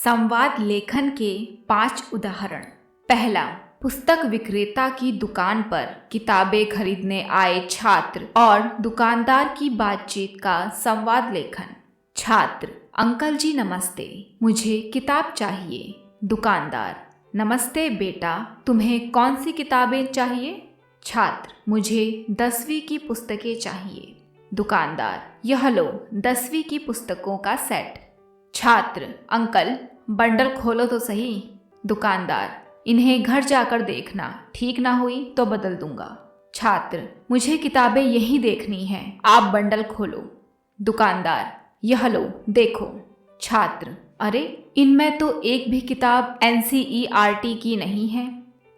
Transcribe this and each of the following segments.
संवाद लेखन के 5 उदाहरण। पहला, पुस्तक विक्रेता की दुकान पर किताबें खरीदने आए छात्र और दुकानदार की बातचीत का संवाद लेखन। छात्र: अंकल जी नमस्ते, मुझे किताब चाहिए। दुकानदार: नमस्ते बेटा, तुम्हें कौन सी किताबें चाहिए? छात्र: मुझे 10वीं की पुस्तकें चाहिए। दुकानदार: यह लो 10वीं की पुस्तकों का सेट। छात्र: अंकल, बंडल खोलो तो सही। दुकानदार: इन्हें घर जाकर देखना, ठीक ना हुई तो बदल दूंगा। छात्र: मुझे किताबें यहीं देखनी हैं, आप बंडल खोलो। दुकानदार: यह लो देखो। छात्र: अरे, इनमें तो एक भी किताब NCERT की नहीं है।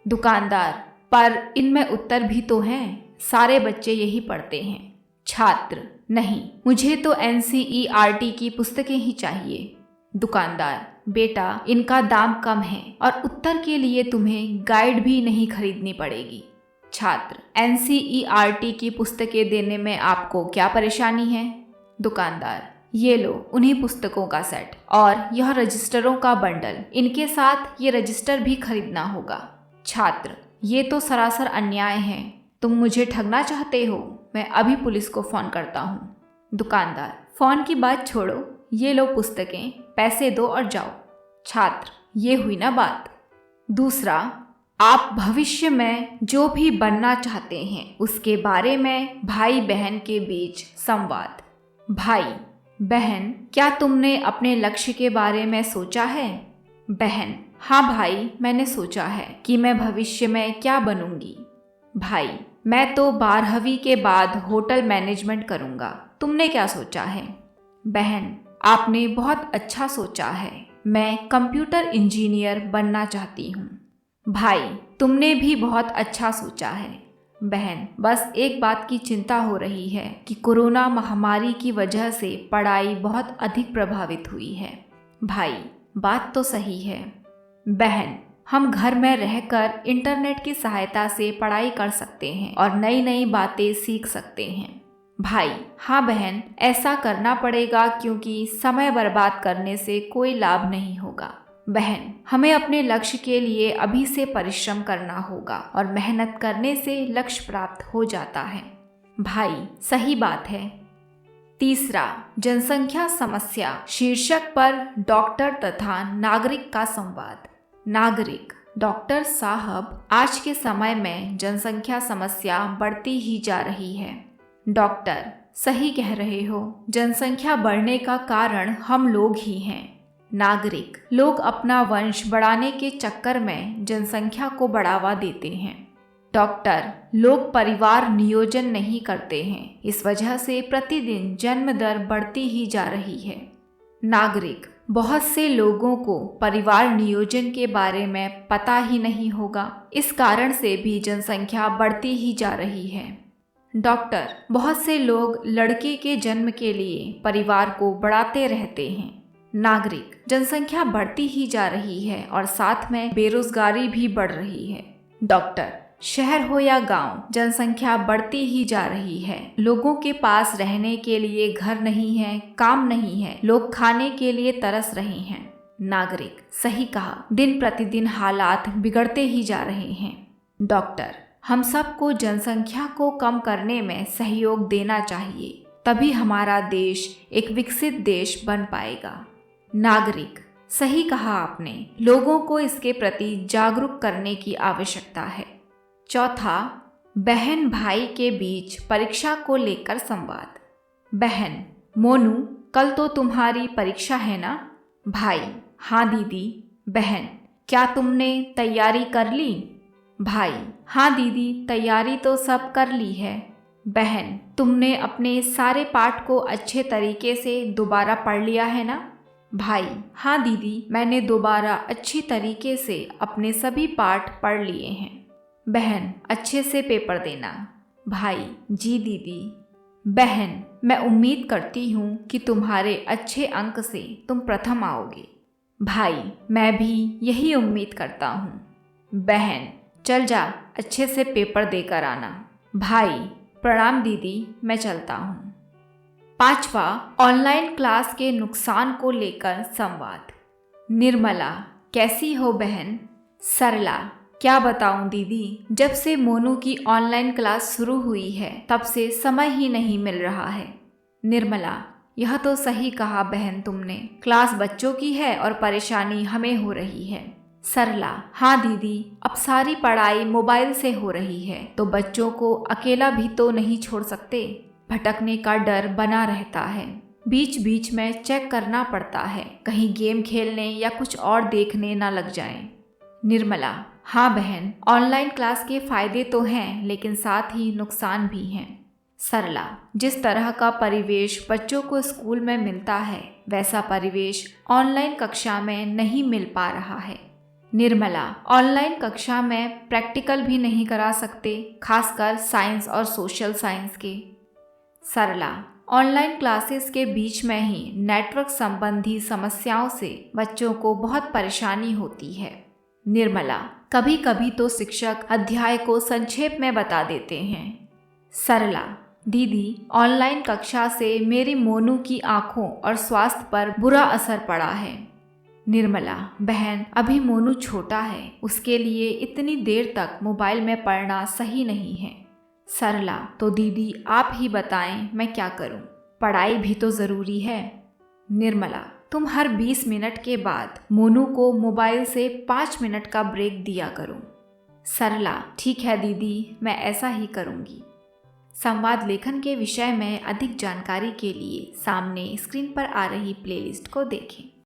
दुकानदार: पर इनमें उत्तर भी तो हैं, सारे बच्चे यही पढ़ते हैं। छात्र: नहीं, मुझे तो NCERT की पुस्तकें ही चाहिए। दुकानदार: बेटा, इनका दाम कम है और उत्तर के लिए तुम्हें गाइड भी नहीं खरीदनी पड़ेगी। छात्र: NCERT की पुस्तकें देने में आपको क्या परेशानी है? दुकानदार: ये लो उन्हीं पुस्तकों का सेट और यह रजिस्टरों का बंडल, इनके साथ ये रजिस्टर भी खरीदना होगा। छात्र: ये तो सरासर अन्याय है, तुम मुझे ठगना चाहते हो, मैं अभी पुलिस को फोन करता हूँ। दुकानदार: फोन की बात छोड़ो, ये लो पुस्तकें, पैसे दो और जाओ। छात्र: ये हुई ना बात। दूसरा, आप भविष्य में जो भी बनना चाहते हैं उसके बारे में भाई बहन के बीच संवाद। भाई: बहन, क्या तुमने अपने लक्ष्य के बारे में सोचा है? बहन: हाँ भाई, मैंने सोचा है कि मैं भविष्य में क्या बनूंगी। भाई: मैं तो 12वीं के बाद होटल मैनेजमेंट करूंगा, तुमने क्या सोचा है? बहन: आपने बहुत अच्छा सोचा है, मैं कंप्यूटर इंजीनियर बनना चाहती हूँ। भाई: तुमने भी बहुत अच्छा सोचा है। बहन: बस एक बात की चिंता हो रही है कि कोरोना महामारी की वजह से पढ़ाई बहुत अधिक प्रभावित हुई है। भाई: बात तो सही है। बहन: हम घर में रहकर इंटरनेट की सहायता से पढ़ाई कर सकते हैं और नई नई बातें सीख सकते हैं। भाई: हाँ बहन, ऐसा करना पड़ेगा क्योंकि समय बर्बाद करने से कोई लाभ नहीं होगा। बहन: हमें अपने लक्ष्य के लिए अभी से परिश्रम करना होगा और मेहनत करने से लक्ष्य प्राप्त हो जाता है। भाई: सही बात है। तीसरा, जनसंख्या समस्या शीर्षक पर डॉक्टर तथा नागरिक का संवाद। नागरिक: डॉक्टर साहब, आज के समय में जनसंख्या समस्या बढ़ती ही जा रही है। डॉक्टर: सही कह रहे हो, जनसंख्या बढ़ने का कारण हम लोग ही हैं। नागरिक: लोग अपना वंश बढ़ाने के चक्कर में जनसंख्या को बढ़ावा देते हैं। डॉक्टर: लोग परिवार नियोजन नहीं करते हैं, इस वजह से प्रतिदिन जन्म दर बढ़ती ही जा रही है। नागरिक: बहुत से लोगों को परिवार नियोजन के बारे में पता ही नहीं होगा, इस कारण से भी जनसंख्या बढ़ती ही जा रही है। डॉक्टर: बहुत से लोग लड़के के जन्म के लिए परिवार को बढ़ाते रहते हैं। नागरिक: जनसंख्या बढ़ती ही जा रही है और साथ में बेरोजगारी भी बढ़ रही है। डॉक्टर: शहर हो या गांव, जनसंख्या बढ़ती ही जा रही है, लोगों के पास रहने के लिए घर नहीं है, काम नहीं है, लोग खाने के लिए तरस रहे हैं। नागरिक: सही कहा, दिन प्रतिदिन हालात बिगड़ते ही जा रहे हैं। डॉक्टर: हम सबको जनसंख्या को कम करने में सहयोग देना चाहिए, तभी हमारा देश एक विकसित देश बन पाएगा। नागरिक: सही कहा आपने, लोगों को इसके प्रति जागरूक करने की आवश्यकता है। चौथा, बहन भाई के बीच परीक्षा को लेकर संवाद। बहन: मोनू, कल तो तुम्हारी परीक्षा है ना? भाई: हाँ दीदी। बहन: क्या तुमने तैयारी कर ली? भाई: हाँ दीदी, तैयारी तो सब कर ली है। बहन: तुमने अपने सारे पाठ को अच्छे तरीके से दोबारा पढ़ लिया है ना? भाई: हाँ दीदी, मैंने दोबारा अच्छी तरीके से अपने सभी पाठ पढ़ लिए हैं। बहन: अच्छे से पेपर देना। भाई: जी दीदी। बहन: मैं उम्मीद करती हूँ कि तुम्हारे अच्छे अंक से तुम प्रथम आओगे। भाई: मैं भी यही उम्मीद करता हूँ। बहन: चल जा, अच्छे से पेपर देकर आना। भाई: प्रणाम दीदी, मैं चलता हूँ। पांचवा, ऑनलाइन क्लास के नुकसान को लेकर संवाद। निर्मला, कैसी हो बहन? सरला, क्या बताऊं दीदी, जब से मोनू की ऑनलाइन क्लास शुरू हुई है तब से समय ही नहीं मिल रहा है। निर्मला, यह तो सही कहा बहन तुमने, क्लास बच्चों की है और परेशानी हमें हो रही है। सरला, हाँ दीदी, अब सारी पढ़ाई मोबाइल से हो रही है तो बच्चों को अकेला भी तो नहीं छोड़ सकते। भटकने का डर बना रहता है, बीच बीच में चेक करना पड़ता है कहीं गेम खेलने या कुछ और देखने ना लग जाएं। निर्मला, हाँ बहन, ऑनलाइन क्लास के फायदे तो हैं लेकिन साथ ही नुकसान भी हैं। सरला, जिस तरह का परिवेश बच्चों को स्कूल में मिलता है वैसा परिवेश ऑनलाइन कक्षा में नहीं मिल पा रहा है। निर्मला, ऑनलाइन कक्षा में प्रैक्टिकल भी नहीं करा सकते, खासकर साइंस और सोशल साइंस के। सरला, ऑनलाइन क्लासेस के बीच में ही नेटवर्क संबंधी समस्याओं से बच्चों को बहुत परेशानी होती है। निर्मला, कभी कभी तो शिक्षक अध्याय को संक्षेप में बता देते हैं। सरला, दीदी, ऑनलाइन कक्षा से मेरी मोनू की आंखों और स्वास्थ्य पर बुरा असर पड़ा है। निर्मला, बहन, अभी मोनू छोटा है, उसके लिए इतनी देर तक मोबाइल में पढ़ना सही नहीं है। सरला, तो दीदी आप ही बताएं मैं क्या करूं, पढ़ाई भी तो ज़रूरी है। निर्मला, तुम हर 20 मिनट के बाद मोनू को मोबाइल से 5 मिनट का ब्रेक दिया करो। सरला, ठीक है दीदी, मैं ऐसा ही करूंगी। संवाद लेखन के विषय में अधिक जानकारी के लिए सामने स्क्रीन पर आ रही प्लेलिस्ट को देखें।